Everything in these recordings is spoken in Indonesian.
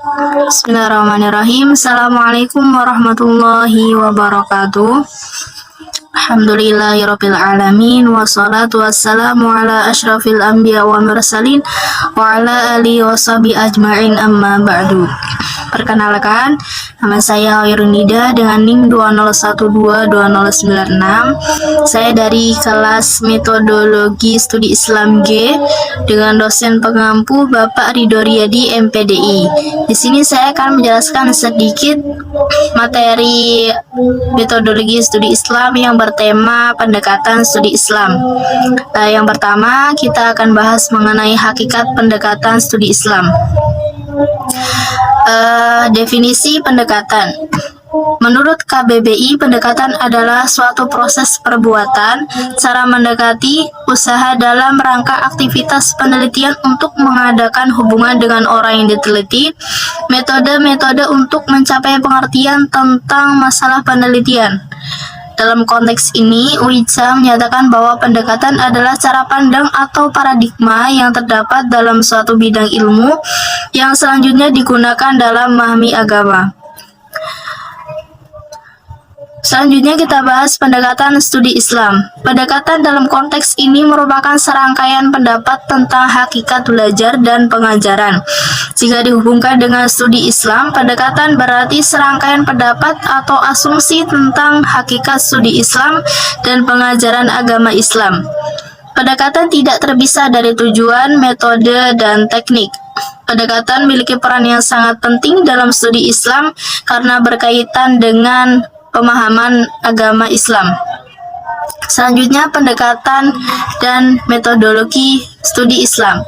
Bismillahirrahmanirrahim. Assalamualaikum warahmatullahi wabarakatuh. Alhamdulillahirabbil alamin wassalatu wassalamu ala asyrafil anbiya wa mursalin wa ala alihi washabi ajmain amma ba'du. Perkenalkan, nama saya Hoirunida dengan NIM 20122096. Saya dari kelas Metodologi Studi Islam G dengan dosen pengampu Bapak Ridho Riyadi MPDI. Di sini saya akan menjelaskan sedikit materi metodologi studi Islam yang bertema pendekatan studi Islam. Yang pertama, kita akan bahas mengenai hakikat pendekatan studi Islam. Definisi pendekatan. Menurut KBBI, pendekatan adalah suatu proses perbuatan, cara mendekati, usaha dalam rangka aktivitas penelitian untuk mengadakan hubungan dengan orang yang diteliti, metode-metode untuk mencapai pengertian tentang masalah penelitian. Dalam konteks ini, UICA menyatakan bahwa pendekatan adalah cara pandang atau paradigma yang terdapat dalam suatu bidang ilmu yang selanjutnya digunakan dalam memahami agama. Selanjutnya kita bahas pendekatan studi Islam. Pendekatan dalam konteks ini merupakan serangkaian pendapat tentang hakikat belajar dan pengajaran. Jika dihubungkan dengan studi Islam, pendekatan berarti serangkaian pendapat atau asumsi tentang hakikat studi Islam dan pengajaran agama Islam. Pendekatan tidak terpisah dari tujuan, metode, dan teknik. Pendekatan memiliki peran yang sangat penting dalam studi Islam karena berkaitan dengan pemahaman agama Islam. Selanjutnya, pendekatan dan metodologi studi Islam.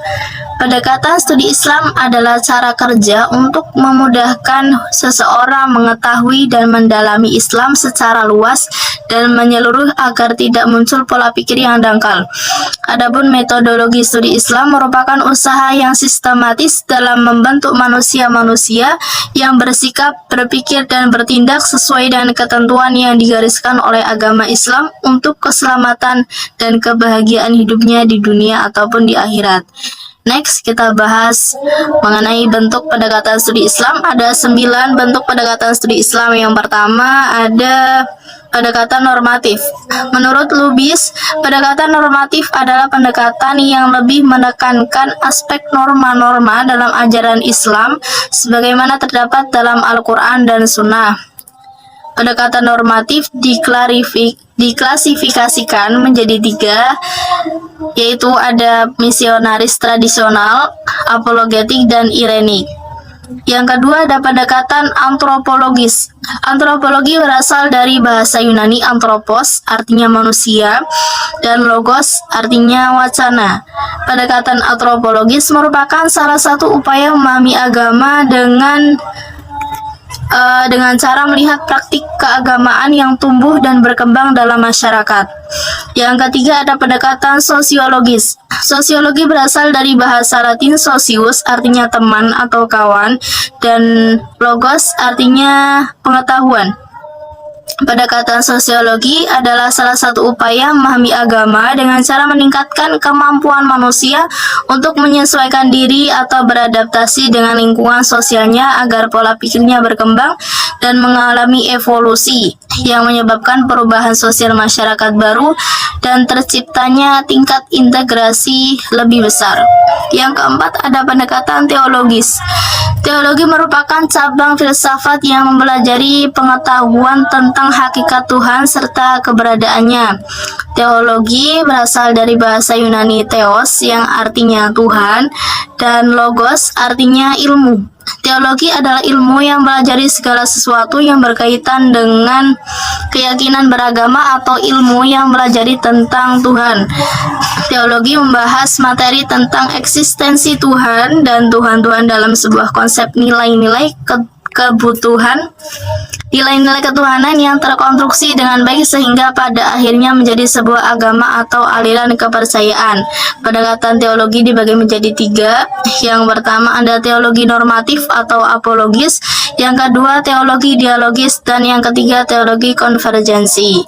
Pendekatan studi Islam adalah cara kerja untuk memudahkan seseorang mengetahui dan mendalami Islam secara luas dan menyeluruh agar tidak muncul pola pikir yang dangkal. Adapun metodologi studi Islam merupakan usaha yang sistematis dalam membentuk manusia-manusia yang bersikap, berpikir, dan bertindak sesuai dengan ketentuan yang digariskan oleh agama Islam untuk keselamatan dan kebahagiaan hidupnya di dunia ataupun di akhirat. Next, kita bahas mengenai bentuk pendekatan studi Islam. Ada 9 bentuk pendekatan studi Islam. Yang pertama ada pendekatan normatif. Menurut Lubis, pendekatan normatif adalah pendekatan yang lebih menekankan aspek norma-norma dalam ajaran Islam sebagaimana terdapat dalam Al-Quran dan Sunnah. Pendekatan normatif diklasifikasikan menjadi 3, yaitu ada misionaris tradisional, apologetik, dan irenik. Yang kedua ada pendekatan antropologis. Antropologi berasal dari bahasa Yunani anthropos, artinya manusia, dan logos, artinya wacana. Pendekatan antropologis merupakan salah satu upaya memahami agama dengan cara melihat praktik keagamaan yang tumbuh dan berkembang dalam masyarakat. Yang ketiga ada pendekatan sosiologis. Sosiologi berasal dari bahasa Latin socius, artinya teman atau kawan, dan logos artinya pengetahuan. Pendekatan sosiologi adalah salah satu upaya memahami agama dengan cara meningkatkan kemampuan manusia untuk menyesuaikan diri atau beradaptasi dengan lingkungan sosialnya agar pola pikirnya berkembang dan mengalami evolusi yang menyebabkan perubahan sosial masyarakat baru dan terciptanya tingkat integrasi lebih besar. Yang keempat ada pendekatan teologis. Teologi merupakan cabang filsafat yang mempelajari pengetahuan tentang hakikat Tuhan serta keberadaannya. Teologi berasal dari bahasa Yunani theos yang artinya Tuhan dan logos artinya ilmu. Teologi adalah ilmu yang mempelajari segala sesuatu yang berkaitan dengan keyakinan beragama atau ilmu yang mempelajari tentang Tuhan. Teologi membahas materi tentang eksistensi Tuhan dan Tuhan-Tuhan dalam sebuah konsep nilai-nilai kebutuhan, nilai-nilai ketuhanan yang terkonstruksi dengan baik sehingga pada akhirnya menjadi sebuah agama atau aliran kepercayaan. Pendekatan teologi dibagi menjadi 3. Yang pertama ada teologi normatif atau apologis, yang kedua teologi dialogis, dan yang ketiga teologi konvergensi.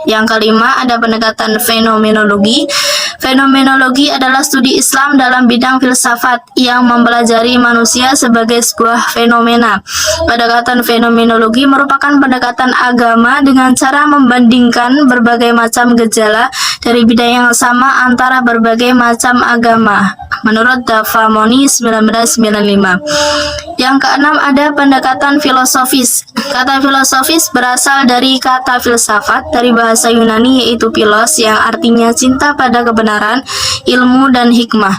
Yang kelima ada pendekatan fenomenologi. Fenomenologi adalah studi Islam dalam bidang filsafat yang mempelajari manusia sebagai sebuah fenomena. Pendekatan fenomenologi merupakan pendekatan agama dengan cara membandingkan berbagai macam gejala dari bidang yang sama antara berbagai macam agama. Menurut Davamoni 1995. Yang keenam ada pendekatan filosofis. Kata filosofis berasal dari kata filsafat dari bahasa Yunani yaitu philos yang artinya cinta pada kebenaran, ilmu, dan hikmah.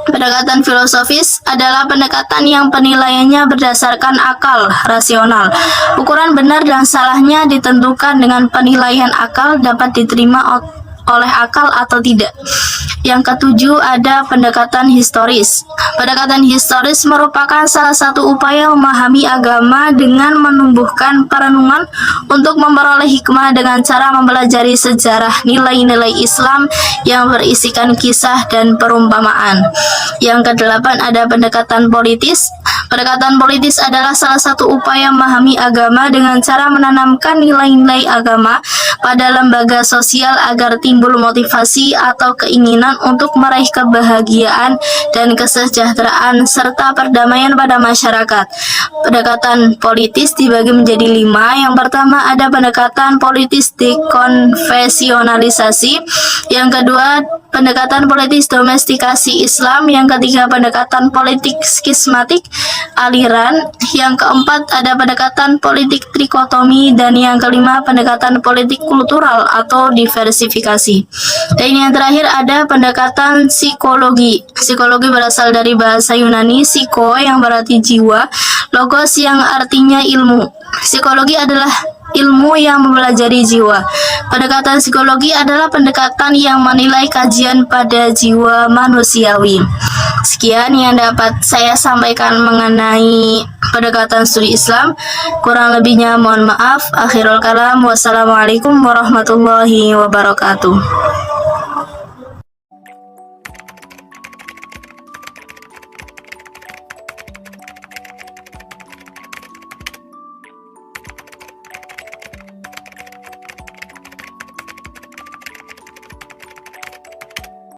Pendekatan filosofis adalah pendekatan yang penilaiannya berdasarkan akal rasional. Ukuran benar dan salahnya ditentukan dengan penilaian akal dapat diterima oleh akal atau tidak. Yang ketujuh ada pendekatan historis. Pendekatan historis merupakan salah satu upaya memahami agama dengan menumbuhkan perenungan untuk memperoleh hikmah dengan cara mempelajari sejarah nilai-nilai Islam yang berisikan kisah dan perumpamaan. Yang kedelapan ada pendekatan politis. Pendekatan politis adalah salah satu upaya memahami agama dengan cara menanamkan nilai-nilai agama pada lembaga sosial agar timbul motivasi atau keinginan untuk meraih kebahagiaan dan kesejahteraan serta perdamaian pada masyarakat. Pendekatan politis dibagi menjadi 5. Yang pertama ada pendekatan politis dekonvensionalisasi. Yang kedua pendekatan politis domestikasi Islam. Yang ketiga pendekatan politik skismatik aliran. Yang keempat ada pendekatan politik trikotomi, dan yang kelima pendekatan politik kultural atau diversifikasi. Dan yang terakhir ada pendekatan psikologi. Psikologi berasal dari bahasa Yunani psiko yang berarti jiwa, logos yang artinya ilmu. Psikologi adalah ilmu yang mempelajari jiwa. Pendekatan psikologi adalah pendekatan yang menilai kajian pada jiwa manusiawi. Sekian yang dapat saya sampaikan mengenai pendekatan studi Islam. Kurang lebihnya mohon maaf. Akhirul kalam. Wassalamualaikum warahmatullahi wabarakatuh.